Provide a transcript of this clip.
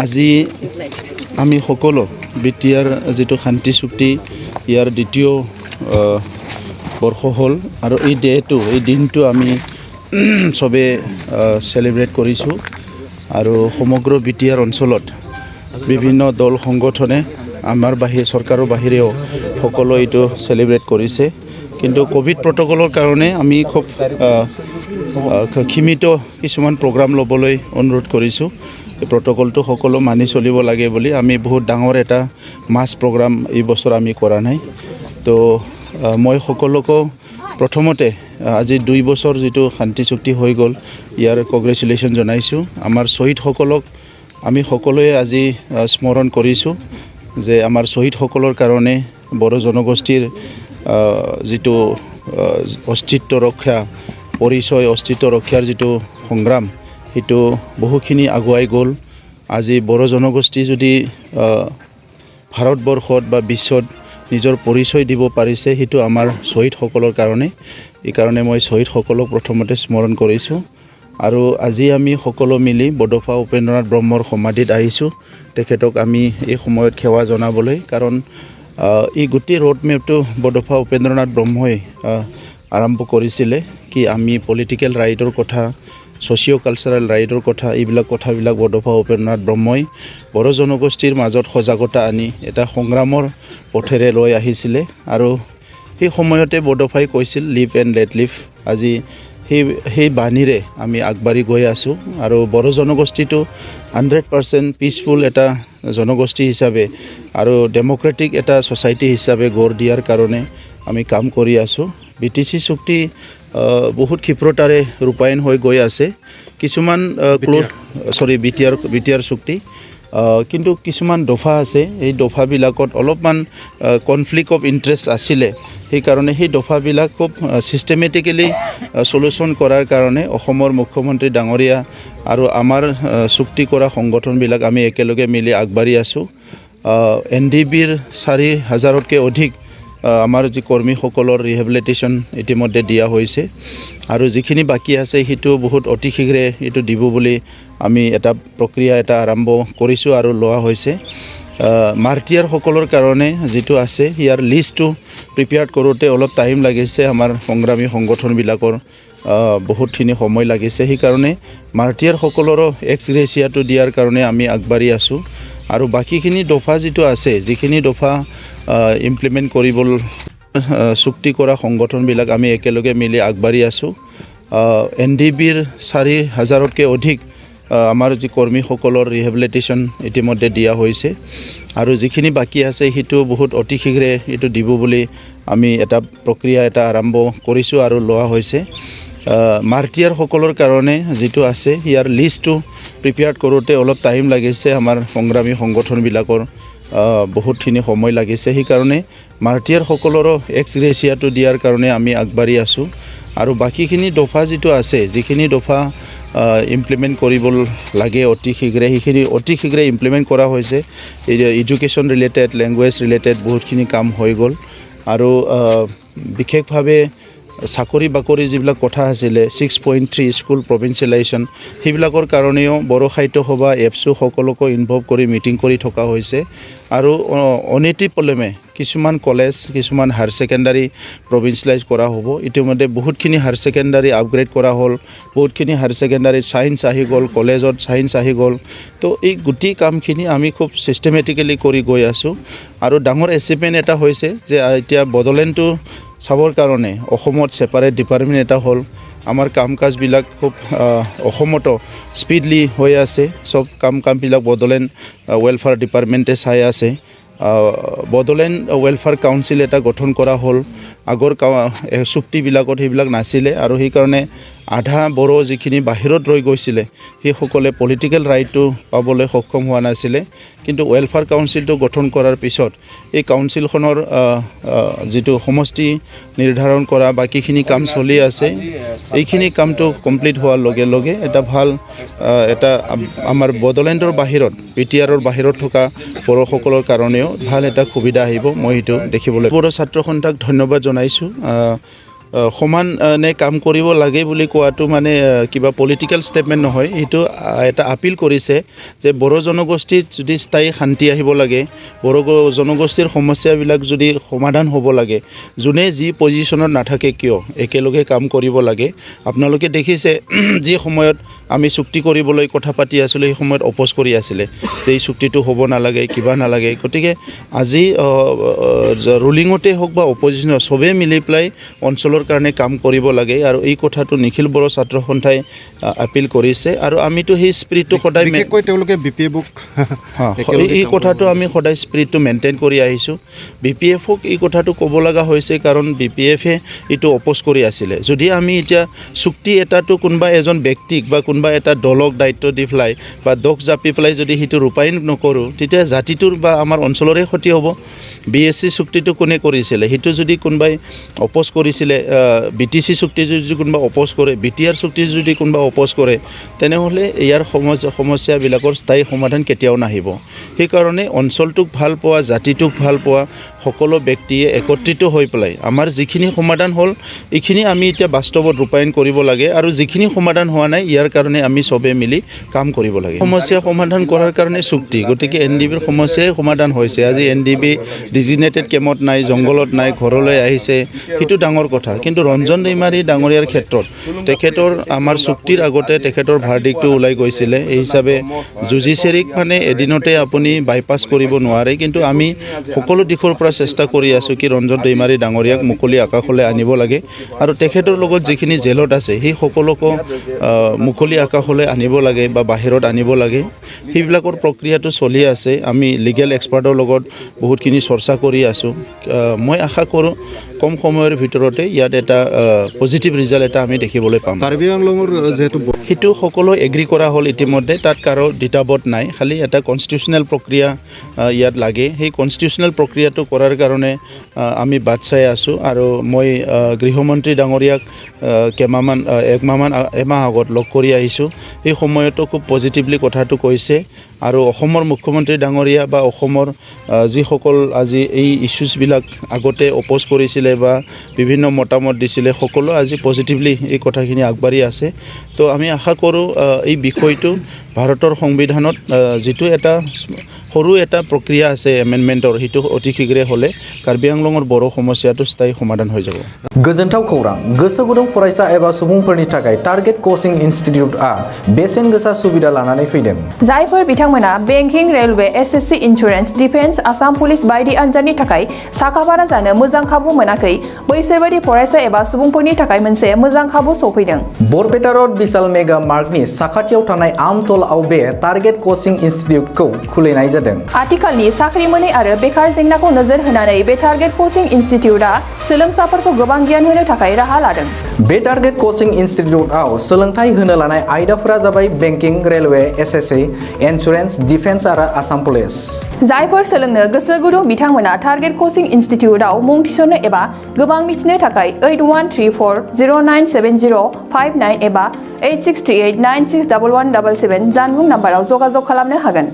আজি আমি সকলো বিটিআৰ যেটো শান্তি চুক্তি ইয়াৰ দ্বিতীয় বৰ্ষ হ'ল আৰু এই দিনটো আমি সবে সেলিব্ৰেট কৰিছো আৰু সমগ্ৰ বিটিআৰ অঞ্চলত বিভিন্ন দল সংগঠনে আমাৰ চৰকাৰৰ বাহিৰেও সকলো এইটো সেলিব্ৰেট কৰিছে কিন্তু কোভিড প্ৰটোকলৰ কাৰণে আমি খুব সীমিত কিছুমান প্ৰগ্ৰাম ল'বলৈ অনুৰোধ কৰিছো এই প্ৰটোকলটো সকলো মানি চলিব লাগে বুলি আমি বহুত ডাঙৰ এটা মাছ প্ৰগ্ৰাম এই বছৰ আমি কৰা নাই তো মই সকলোকে প্ৰথমতে আজি 2 বছৰ যেটো শান্তি চুক্তি হৈ গ'ল ইয়াৰ কংগ্ৰেচুলেশ্যন জনাইছো আমাৰ শহীদ সকলক আমি সকলোৱে আজি স্মৰণ কৰিছো যে আমাৰ শহীদ সকলৰ কাৰণে বড়ো জনগোষ্ঠীৰ যেটো অস্তিত্ব ৰক্ষা পৰিচয় অস্তিত্ব ৰক্ষাৰ যেটো সংগ্ৰাম হেতু বহুখিনি আগুৱাই গ'ল আজি বড়ো জনগোষ্ঠী যদি ভাৰতবৰ্ষত বা বিশ্বত নিজৰ পৰিচয় দিব পাৰিছে হেতু আমাৰ শহীদ সকলৰ কাৰণে এই কাৰণে মই শহীদ সকলক প্ৰথমতে স্মৰণ কৰিছো আৰু আজি আমি সকলো মিলি বডফা উপেন্দ্ৰনাথ ব্ৰহ্মৰ সমাধিত আহিছো তেখেতক আমি এই সময়ত সেৱা জনাবলৈ কাৰণ এই গোটেই ৰোড মেপটো বডফা উপেন্দ্ৰনাথ ব্ৰহ্মই আৰম্ভ কৰিছিলে কি আমি পলিটিক্যাল ৰাইটৰ কথা সোশিও কালচাৰেল ৰাইটৰ কথা এইবিলাক কথাবিলাক বডফা উপেন্দ্ৰনাথ ব্ৰহ্মই বড়ো জনগোষ্ঠীৰ মাজত সজাগতা আনি এটা সংগ্ৰামৰ পথেৰে লৈ আহিছিলে আৰু সেই সময়তে বডফাই কৈছিল লিভ এণ্ড লেট লিভ আজি সেই বাণীৰে আমি আগবাঢ়ি গৈ আছো আৰু বড়ো জনগোষ্ঠীটো 100% পিসফুল এটা জনগোষ্ঠী হিচাপে আৰু ডেমক্ৰেটিক এটা সোসাইটি হিচাপে গঢ় দিয়াৰ কাৰণে আমি কাম কৰি আছো বিটিসি চুক্তি বহুত ক্ষিপ্ৰতাৰে ৰূপায়ণ হৈ গৈ আছে কিছুমান বিটিআৰ চুক্তি কিন্তু কিছুমান দফা আছে এই দফাবিলাকত অলপমান কনফ্লিক্ট অফ ইন্টাৰেষ্ট আছিলে সেই কাৰণে সেই দফাবিলাক খুব সিস্টেমেটিক্যালি সলিউশন কৰাৰ কাৰণে অসমৰ মুখ্যমন্ত্ৰী ডাঙৰীয়া আৰু আমাৰ চুক্তি কৰা সংগঠনবিলাক আমি একেলগে মিলি আগবাঢ়ি আছো NDFBৰ 4000তকৈ অধিক আমাৰ যি কৰ্মীসকলৰ ৰিহেবিলিটেশ্যন ইতিমধ্যে দিয়া হৈছে আৰু যিখিনি বাকি আছে হেতু বহুত অতি শীঘ্ৰে এটো দিব বুলি আমি এটা প্ৰক্ৰিয়া এটা আৰম্ভ কৰিছো আৰু লোৱা হৈছে মাৰ্টিয়াৰ সকলৰ কাৰণে যেটো আছে ইয়াৰ লিষ্টটো প্ৰিপেয়াৰ কৰোতে অলপ টাইম লাগিছে আমাৰ সংগ্ৰামী সংগঠনবিলাকৰ বহুতখিনি সময় লাগিছে সেই কাৰণে মাৰ্টিয়াৰ সকলৰো এক্স গ্ৰেচিয়াটো দিয়াৰ কাৰণে আমি আগবাঢ়ি আছো আৰু বাকিখিনি দফা যেটো আছে যিখিনি দফা ইমপ্লিমেন্ট কৰিবল চুক্তি কৰা সংগঠনবিলাক আমি একেলগে মিলি আগবাঢ়ি আছো NDFBৰ 4000তকৈ অধিক আমাৰ যি কৰ্মীসকলৰ ৰিহেবিলিটেশ্যন ইতিমধ্যে দিয়া হৈছে আৰু যিখিনি বাকি আছে হেতু বহুত অতি শীঘ্ৰে এটো দিব বুলি আমি এটা প্ৰক্ৰিয়া এটা আৰম্ভ কৰিছো আৰু লোৱা হৈছে মাৰ্টিয়াৰ সকলৰ কাৰণে যেটো আছে ইয়াৰ লিষ্টটো প্ৰিপেয়াৰ কৰোতে অলপ টাইম লাগিছে আমাৰ সংগ্ৰামী সংগঠনবিলাকৰ বহুতখিনি সময় লাগিছে সেই কাৰণে মাৰ্টিয়াৰ সকলৰো এক্স গ্ৰেচিয়াটো দিয়াৰ কাৰণে আমি আগবাঢ়ি আছো আৰু বাকিখিনি দফা যেটো আছে যিখিনি দফা ইমপ্লিমেন্ট কৰিবল লাগে অতি শীঘ্ৰে সেইখিনি অতি শীঘ্ৰে ইমপ্লিমেন্ট কৰা হৈছে এডুকেশ্যন ৰিলেটেড ল্যাঙ্গুৱেজ ৰিলেটেড বহুতখিনি কাম হৈ গ'ল আৰু বিশেষভাৱে চাকৰি বাকৰি যিবিলাক কথা আছিলে 6.3 স্কুল প্ৰভিন্সিয়েলাইজেশ্যন সেইবিলাকৰ কাৰণেও বড়ো সাহিত্য সভা এফসু সকলকো ইনভলভ কৰি মিটিং কৰি থকা হৈছে আৰু অনীতি পলমে কিছুমান কলেজ কিছুমান হায়াৰ সেকেন্ডাৰী প্ৰভিন্সিয়েলাইজ কৰা হ'ব ইতিমধ্যে বহুতখিনি হায়াৰ সেকেন্ডাৰী আপগ্ৰেড কৰা হ'ল বহুতখিনি হায়াৰ সেকেন্ডাৰী সায়েন্স আহি গ'ল কলেজত সায়েন্স আহি গ'ল তো এই গুটি কামখিনি আমি খুব সিস্টেমেটিক্যালি কৰি গৈ আছো আৰু ডাঙৰ এচিভমেন্ট এটা হৈছে যে এতিয়া বড়োলেণ্ডটো চাবৰ কাৰণে অসমত সেপাৰেট ডিপাৰ্টমেন্ট এটা হ'ল আমাৰ কামকাজবিলাক খুব অসমতো স্পিডলি হৈ আছে সব কামবিলাক বড়োলেণ্ড ওয়েলফেয়াৰ ডিপাৰ্টমেন্টে চাই আছে বড়োলেণ্ড ওয়েলফেয়াৰ কাউন্সিল এটা গঠন কৰা হ'ল আগৰ চুক্তিবিলাকত সেইবিলাক নাছিলে আৰু সেই কাৰণে আধা বড়ো যিখিনি বাহিৰত ৰৈ গৈছিলে সেই সকলে পলিটিক্যাল ৰাইটটো পাবলৈ সক্ষম হোৱা নাছিলে কিন্তু ওয়েলফেয়াৰ কাউন্সিলটো গঠন কৰাৰ পিছত এই কাউন্সিলখনৰ যেটো সমষ্টি নিৰ্ধাৰণ কৰা বাকিখিনি কাম চলি আছে এইখিনি কামটো কমপ্লিট হোৱাৰ লগে লগে এটা ভাল এটা আমাৰ বড়োলেণ্ডৰ বাহিৰত বিটিআৰৰ বাহিৰত থকা বড়োসকলৰ কাৰণেও ভাল এটা সুবিধা আহিব মই এটো দেখিবলৈ বড়ো ছাত্ৰ সন্থাক ধন্যবাদ জনাইছো সমানে কাম কৰিব লাগে বুলি কোৱাটো মানে কিবা পলিটিকেল ষ্টেটমেণ্ট নহয়, এইটো এটা আপিল কৰিছে যে বড়ো জনগোষ্ঠীত যদি স্থায়ী শান্তি আহিব লাগে, বড়ো জনগোষ্ঠীৰ সমস্যাবিলাক যদি সমাধান হ'ব লাগে, যোনে যি পজিশ্যনত নাথাকে কিয় একেলগে কাম কৰিব লাগে। আপোনালোকে দেখিছে যি সময়ত আমি চুক্তি কৰিবলৈ কথা পাতি আছিলোঁ সেই সময়ত অপ'জ কৰি আছিলে যে এই চুক্তিটো হ'ব নালাগে, কিবা নালাগে। গতিকে আজি ৰুলিঙতে হওক বা অপজিশ্যনত চবেই মিলি পেলাই অঞ্চলৰ কাৰণে কাম কৰিব লাগে, আৰু এই কথাটো নিখিল বড়ো ছাত্ৰ সন্থাই আপিল কৰিছে। আৰু আমিতো সেই স্পিৰিটটো সদায় তেওঁলোকে BPF এই কথাটো আমি সদায় স্পিৰিটটো মেইনটেইন কৰি আহিছোঁ। BPFক এই কথাটো ক'ব লগা হৈছে কাৰণ BPFে এইটো অপ'জ কৰি আছিলে। যদি আমি এতিয়া চুক্তি এটাটো কোনোবা এজন ব্যক্তিক বা কোনোবা এটা দলক দায়িত্ব দি পেলাই বা দোষ জাপি পেলাই যদি সেইটো ৰূপায়ণ নকৰোঁ, তেতিয়া জাতিটোৰ বা আমাৰ অঞ্চলৰে ক্ষতি হ'ব। BSC চুক্তিটো কোনে কৰিছিলে, সেইটো যদি কোনোবাই অপ'জ কৰিছিলে, BTC চুক্তি যদি কোনোবা অপ'জ কৰে, BTR চুক্তি যদি কোনোবা অপ'জ কৰে, তেনেহ'লে ইয়াৰ সমস্যাবিলাকৰ স্থায়ী সমাধান কেতিয়াও নাহিব। সেইকাৰণে অঞ্চলটোক ভাল পোৱা, জাতিটোক ভাল পোৱা সকলো ব্যক্তিয়ে একত্ৰিত হৈ পেলাই আমাৰ যিখিনি সমাধান হ'ল এইখিনি আমি এতিয়া বাস্তৱত ৰূপায়ণ কৰিব লাগে, আৰু যিখিনি সমাধান হোৱা নাই ইয়াৰ কাৰণে আমি চবে মিলি কাম কৰিব লাগে। সমস্যা সমাধান কৰাৰ কাৰণে চুক্তি, গতিকে NDBৰ সমস্যাই সমাধান হৈছে। আজি NDB ডিজিগনেটেড কেম্পত নাই, জংঘলত নাই, ঘৰলৈ আহিছে, সেইটো ডাঙৰ কথা। কিন্তু ৰঞ্জন দৈমাৰী ডাঙৰীয়াৰ ক্ষেত্ৰত তেখেতৰ আমাৰ চুক্তিৰ আগতে তেখেতৰ ভাৰ্ডিকটো ওলাই গৈছিলে। এই হিচাপে জুডিচিয়াৰীক মানে এদিনতে আপুনি বাইপাছ কৰিব নোৱাৰে, কিন্তু আমি সকলো দিশৰ পৰা চেষ্টা কৰি আছোঁ কি ৰঞ্জন দৈমাৰী ডাঙৰীয়াক মুকলি আকাশলৈ আনিব লাগে, আৰু তেখেতৰ লগত যিখিনি জেলত আছে সেই সকলোকো মুকলি আকাশলৈ আনিব লাগে বা বাহিৰত আনিব লাগে। সেইবিলাকৰ প্ৰক্ৰিয়াটো চলি আছে। আমি লিগেল এক্সপাৰ্টৰ লগত বহুতখিনি চৰ্চা কৰি আছোঁ। মই আশা কৰোঁ কম সময়ৰ ভিতৰতে ইয়াত এটা পজিটিভ ৰিজাল্ট এটা আমি দেখিবলৈ পাম। কাৰ্বি আংলঙৰ যেহেতু সেইটো সকলো এগ্ৰী কৰা হ'ল ইতিমধ্যে, তাত কাৰো দ্বিতাবত নাই, খালি এটা কনষ্টিটিউচনেল প্ৰক্ৰিয়া ইয়াত লাগে। সেই কনষ্টিটিউচনেল প্ৰক্ৰিয়াটো কৰাৰ কাৰণে আমি বাট চাই আছোঁ। আৰু মই গৃহমন্ত্ৰী ডাঙৰীয়াক এমাহ আগত লগ কৰি আহিছোঁ। সেই সময়তো খুব পজিটিভলি কথাটো কৈছে, আৰু অসমৰ মুখ্যমন্ত্ৰী ডাঙৰীয়া বা অসমৰ যিসকল আজি এই ইছ্যুজবিলাক আগতে অপ'জ কৰিছিলে বা বিভিন্ন মতামত দিছিলে, সকলো আজি পজিটিভলি এই কথাখিনি আগবাঢ়ি আছে। তো আমি আশা কৰোঁ এই বিষয়টো ভাৰতৰ সংবিধানত যিটো এটা সৰু এটা প্ৰক্ৰিয়া আছে এমেণ্ডমেণ্টৰ, সেইটো অতি শীঘ্ৰে হ'লে কাৰ্বি আংলঙৰ বড়ো সমস্যাটো স্থায়ী সমাধান হৈ যাব। गोजोनथाव खौरां, गोसो गुदुं फरायसा एबा सुबुंफोरनि थाखाय टारगेट कोचिं इनस्टिट्यूटआ बेसेन गोसा सुबिदा लानानै फैदों। जायफोर बिथांमोना banking, railway, SSC, insurance, defence, Assam police बायदि आनजादनि थाखाय साखाफारा जानो मोजां खाबु मोनाखै, बैसोर बायदि फरायसा एबा सुबुंफोरनि थाखाय मोनसे मोजां खाबु सफैदों। बरपेटा रोड विशाल मेगा मार्टनि साखाथियाव थानाय आमतलाव बे टारगेट कोचिं इनस्टिट्यूटखौ खुलिनाय जादों। आथिखालनि साख्रि मोनै आरो बेकार जेंनाखौ नोजोर होनानै बे टारगेट कोचिं इनस्टिट्यूटआ सोलोंसाफोरखौ गोबां गियान होनो थाखाय राहा लादों। बे टारगेट कोचिं इनस्टिट्यूटआव सोलोंथाइ होनो लानाय आयदाफोरा जाबाय banking, railway, SSC, insurance, defence आरो आसाम पुलिस। जायफोर सोलोंनो गोसो गुदुं बिथांमोना टारगेट कोचिं इनस्टिट्यूटआव मुं थिसननो एबा गोबां मिथिनो थाखाय 8134097059 एबा 8638961177 जानबुं नाम्बाराव जगाजग खालामनो हागोन।